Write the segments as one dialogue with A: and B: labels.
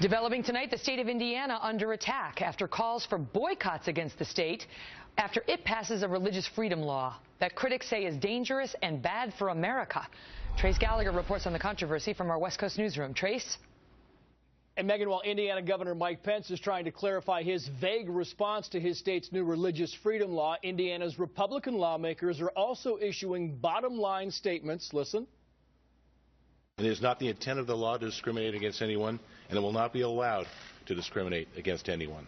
A: Developing tonight, the state of Indiana under attack after calls for boycotts against the state after it passes a religious freedom law that critics say is dangerous and bad for America. Trace Gallagher reports on the controversy from our West Coast newsroom. Trace?
B: And Megan, while Indiana Governor Mike Pence is trying to clarify his vague response to his state's new religious freedom law, Indiana's Republican lawmakers are also issuing bottom-line statements. Listen.
C: It is not the intent of the law to discriminate against anyone, and it will not be allowed to discriminate against anyone.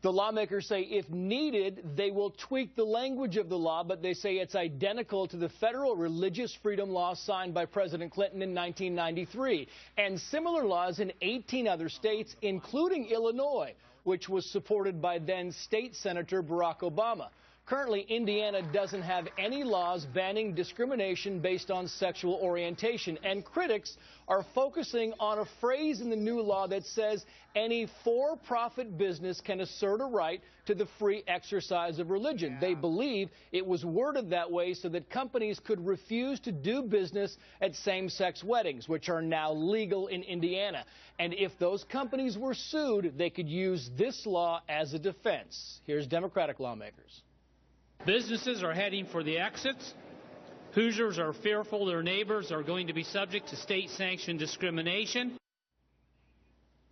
B: The lawmakers say if needed, they will tweak the language of the law, but they say it's identical to the federal religious freedom law signed by President Clinton in 1993 and similar laws in 18 other states, including Illinois, which was supported by then State Senator Barack Obama. Currently, Indiana doesn't have any laws banning discrimination based on sexual orientation, and critics are focusing on a phrase in the new law that says any for-profit business can assert a right to the free exercise of religion. They believe it was worded that way so that companies could refuse to do business at same-sex weddings, which are now legal in Indiana. And if those companies were sued, they could use this law as a defense. Here's Democratic lawmakers.
D: Businesses are heading for the exits. Hoosiers are fearful their neighbors are going to be subject to state-sanctioned discrimination.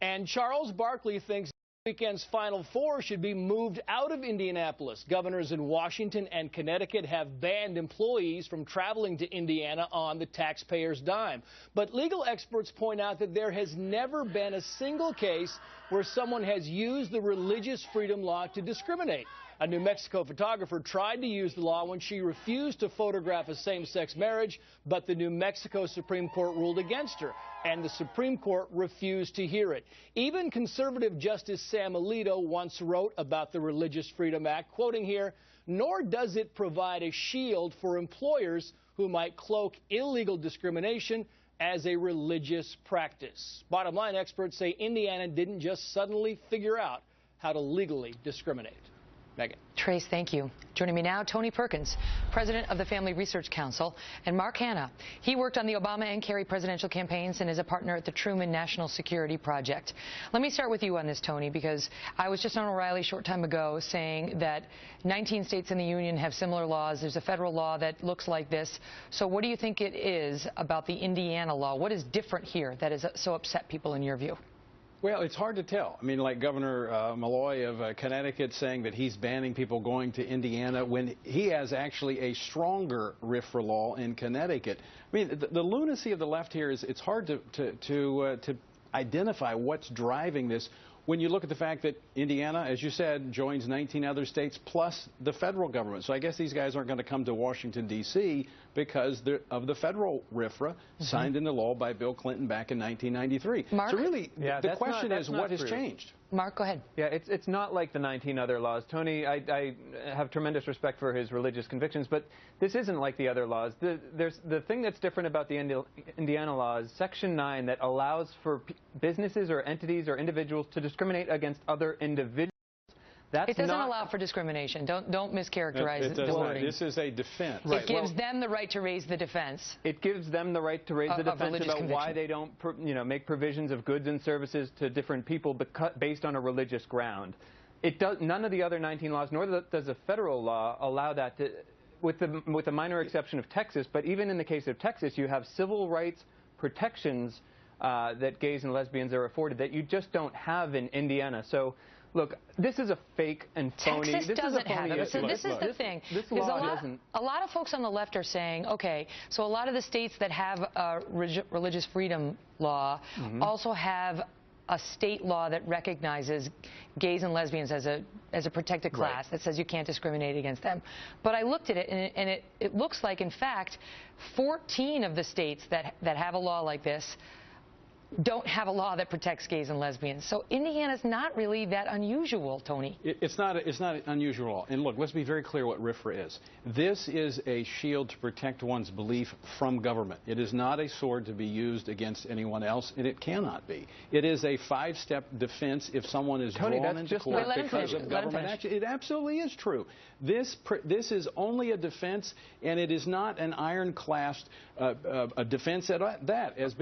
B: And Charles Barkley thinks this weekend's Final Four should be moved out of Indianapolis. Governors in Washington and Connecticut have banned employees from traveling to Indiana on the taxpayers' dime. But legal experts point out that there has never been a single case where someone has used the religious freedom law to discriminate. A New Mexico photographer tried to use the law when she refused to photograph a same-sex marriage, but the New Mexico Supreme Court ruled against her, and the Supreme Court refused to hear it. Even conservative Justice Sam Alito once wrote about the Religious Freedom Act, quoting here, "Nor does it provide a shield for employers who might cloak illegal discrimination as a religious practice." Bottom line, experts say Indiana didn't just suddenly figure out how to legally discriminate. Megan.
A: Trace, thank you. Joining me now, Tony Perkins, president of the Family Research Council, and Mark Hanna. He worked on the Obama and Kerry presidential campaigns and is a partner at the Truman National Security Project. Let me start with you on this, Tony, because I was just on O'Reilly a short time ago saying that 19 states in the union have similar laws. There's a federal law that looks like this. So what do you think it is about the Indiana law? What is different here that has so upset people in your view?
E: Well, it's hard to tell. I mean, like Governor Malloy of Connecticut saying that he's banning people going to Indiana when he has actually a stronger RFRA law in Connecticut. I mean, the lunacy of the left here is it's hard to identify what's driving this when you look at the fact that Indiana, as you said, joins 19 other states plus the federal government. So I guess these guys aren't going to come to Washington, D.C. because of the federal RFRA signed into law by Bill Clinton back in 1993.
A: Mark?
E: So really, the question is what has changed?
A: Mark, go ahead.
F: Yeah, it's not like the 19 other laws. Tony, I have tremendous respect for his religious convictions, but this isn't like the other laws. The thing that's different about the Indiana law is Section 9 that allows for businesses or entities or individuals to discriminate against other individuals.
A: It doesn't allow for discrimination. Don't mischaracterize the wording.
E: This is a defense.
A: It gives them the right to raise the defense.
F: It gives them the right to raise the defense about why they don't, make provisions of goods and services to different people based on a religious ground. It does. None of the other 19 laws, nor does a federal law, allow that to, with the minor exception of Texas. But even in the case of Texas, you have civil rights protections that gays and lesbians are afforded that you just don't have in Indiana. So. Look, this is a fake and phony.
A: Texas doesn't have it. So this is the thing.
F: This law doesn't.
A: A lot of folks on the left are saying, okay, so a lot of the states that have a religious freedom law also have a state law that recognizes gays and lesbians as a protected class that says you can't discriminate against them. But I looked at it, and it looks like, in fact, 14 of the states that have a law like this don't have a law that protects gays and lesbians. So Indiana's not really that unusual, Tony.
E: It's not unusual. And look, let's be very clear what RFRA is. This is a shield to protect one's belief from government. It is not a sword to be used against anyone else, and it cannot be. It is a 5-step defense if someone is drawn into court because of government action. It absolutely is true. This is only a defense, and it is not an ironclad a defense at that, as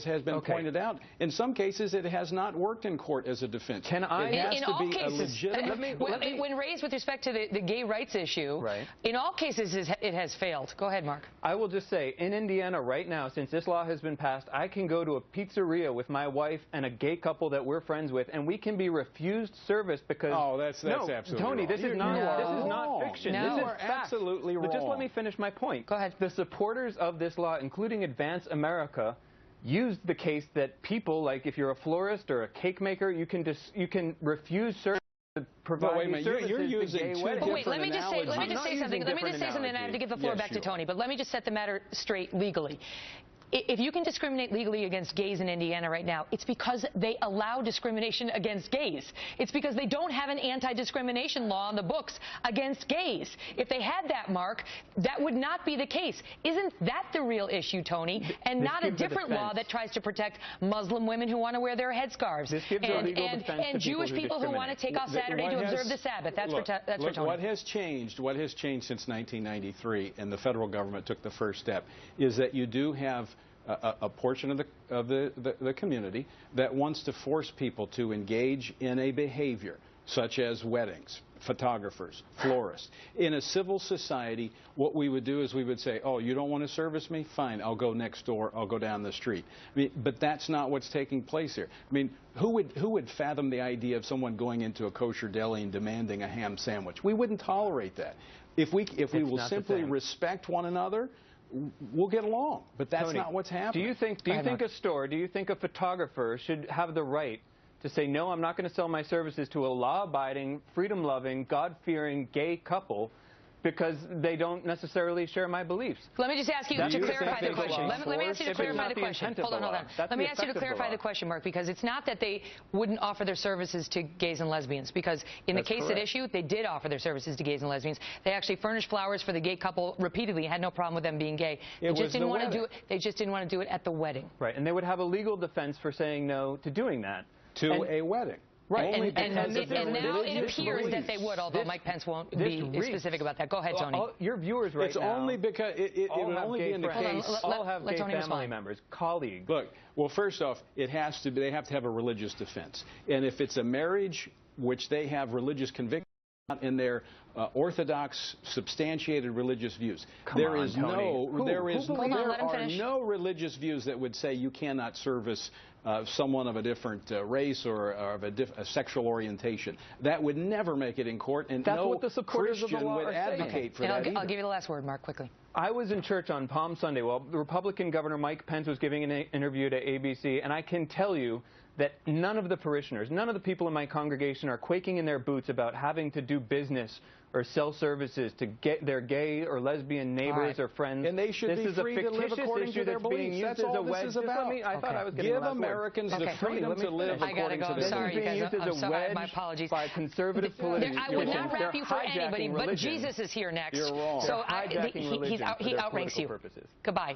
E: has been pointed out, in some cases it has not worked in court as a defense.
A: In all cases, when raised with respect to the gay rights issue, in all cases it has failed. Go ahead, Mark.
F: I will just say, in Indiana right now, since this law has been passed, I can go to a pizzeria with my wife and a gay couple that we're friends with, and we can be refused service because...
E: Oh, that's absolutely
F: Tony,
E: wrong.
F: this is not fiction.
E: No.
F: This
E: You are
F: is fact.
E: absolutely wrong.
F: But just let me finish my point.
A: Go ahead.
F: The supporters of this law, including Advance America, used the case that people, like if you're a florist or a cake maker, you can refuse service to provide
E: wait a minute.
F: services
E: You're using
F: to gay
E: two
F: weddings.
E: different
A: Let me just say something. Let me just say something, and I have to give the floor back to Tony. But let me just set the matter straight legally. If you can discriminate legally against gays in Indiana right now, it's because they allow discrimination against gays. It's because they don't have an anti-discrimination law on the books against gays. If they had that, Mark, that would not be the case. Isn't that the real issue, Tony? And not a different law that tries to protect Muslim women who want to wear their headscarves and Jewish people who want to take off Saturday to observe the Sabbath. That's for Tony.
E: What has changed since 1993, and the federal government took the first step, is that you do have a portion of the community that wants to force people to engage in a behavior such as weddings, photographers, florists. In a civil society, what we would do is we would say, oh, you don't want to service me? Fine, I'll go next door, I'll go down the street. I mean, but that's not what's taking place here. I mean, who would fathom the idea of someone going into a kosher deli and demanding a ham sandwich? We wouldn't tolerate that. If we will simply respect one another, we'll get along, but that's
F: Tony,
E: not what's happening.
F: Do you think a photographer should have the right to say, no, I'm not going to sell my services to a law-abiding, freedom-loving, God-fearing gay couple because they don't necessarily share my beliefs?
A: Let me just ask you to clarify the question. Let me ask you to clarify the question. Hold on. Let me ask you to clarify the question, Mark, because it's not that they wouldn't offer their services to gays and lesbians, because in the case at issue, they did offer their services to gays and lesbians. They actually furnished flowers for the gay couple repeatedly, had no problem with them being gay. They just didn't want to do it. They just didn't want to do it at the wedding.
F: Right, and they would have a legal defense for saying no to doing that.
E: To a wedding.
A: Right, and now it appears that they would, although Mike Pence won't be specific about that. Go ahead, Tony.
F: Your viewers right now.
E: It's only because it would only be in the case.
F: All have gay family members, colleagues.
E: Look, well, first off, they have to have a religious defense, and if it's a marriage which they have religious conviction in their orthodox, substantiated religious views, there are no religious views that would say you cannot service someone of a different race or of a sexual orientation. That would never make it in court, and
F: that's
E: no
F: what the supporters
E: Christian
F: of the law
E: would advocate for that.
A: I'll give you the last word, Mark, quickly.
F: I was in church on Palm Sunday while the Republican Governor Mike Pence was giving an interview to ABC, and I can tell you that none of the parishioners, none of the people in my congregation are quaking in their boots about having to do business or sell services to get their gay or lesbian neighbors or friends.
E: And they should be free to live according to their beliefs. That's all this is about. Give Americans the freedom to live according to their beliefs.
A: Sorry, you guys. I'm sorry. My apologies.
F: By conservative politicians.
A: I would not rap you for anybody, but Jesus is here next.
E: You're wrong.
A: So he outranks you. Goodbye.